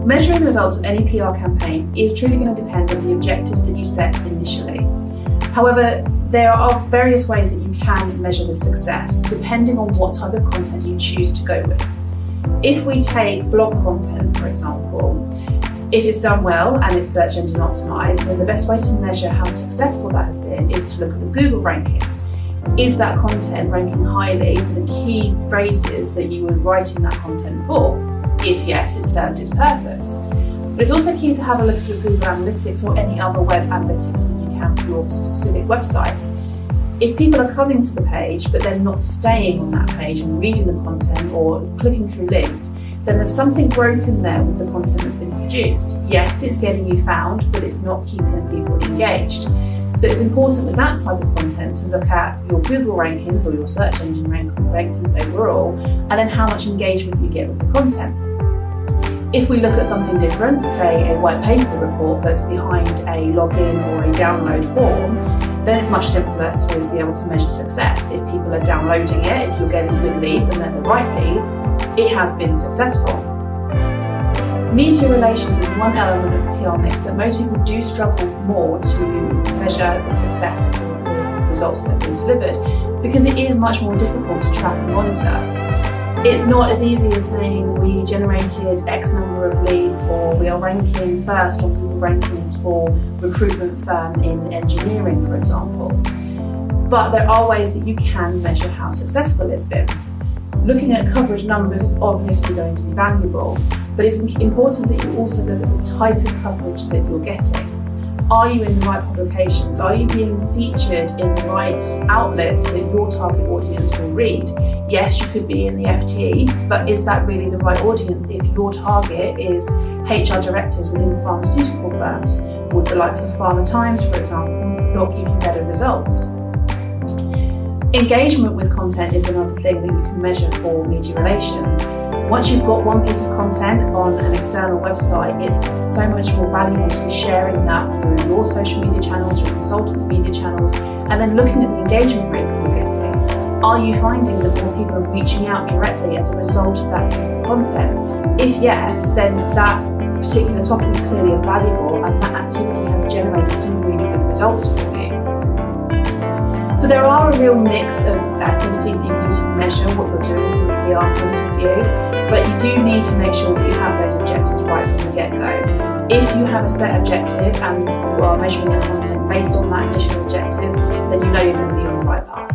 Measuring the results of any PR campaign is truly going to depend on the objectives that you set initially. However, there are various ways that you can measure the success depending on what type of content you choose to go with. If we take blog content, for example, if it's done well and it's search engine optimized, then the best way to measure how successful that has been is to look at the Google rankings. Is that content ranking highly for the key phrases that you were writing that content for? If yes, it served its purpose. But it's also key to have a look at your Google Analytics or any other web analytics that you can for your specific website. If people are coming to the page but they're not staying on that page and reading the content or clicking through links, then there's something broken there with the content that's been produced. Yes, it's getting you found, but it's not keeping people engaged. So it's important with that type of content to look at your Google rankings or your search engine rankings overall, and then how much engagement you get with the content. If we look at something different, say a white paper report that's behind a login or a download form, then it's much simpler to be able to measure success. If people are downloading it, if you're getting good leads and they're the right leads, it has been successful. Media relations is one element of the PR mix that most people do struggle more to measure the success of the results that have been delivered, because it is much more difficult to track and monitor. It's not as easy as saying we generated X number of leads, or we are ranking first on Google rankings for recruitment firm in engineering, for example. But there are ways that you can measure how successful it's been. Looking at coverage numbers is obviously going to be valuable, but it's important that you also look at the type of coverage that you're getting. Are you in the right publications? Are you being featured in the right outlets that your target audience will read? Yes, you could be in the FT, but is that really the right audience if your target is HR directors within pharmaceutical firms, with the likes of Pharma Times, for example, not giving better results? Engagement with content is another thing that you can measure for media relations. Once you've got one piece of content on an external website, it's so much more valuable to be sharing that through your social media channels, your consultants' media channels, and then looking at the engagement rate that you're getting. Are you finding that more people are reaching out directly as a result of that piece of content? If yes, then that particular topic is clearly valuable and that activity has generated some really good results for you. So there are a real mix of activities that you can do to measure what you're doing from a PR point of view, but you do need to make sure that you have those objectives right from the get-go. If you have a set objective and you are measuring the content based on that initial objective, then you know you're going to be on the right path.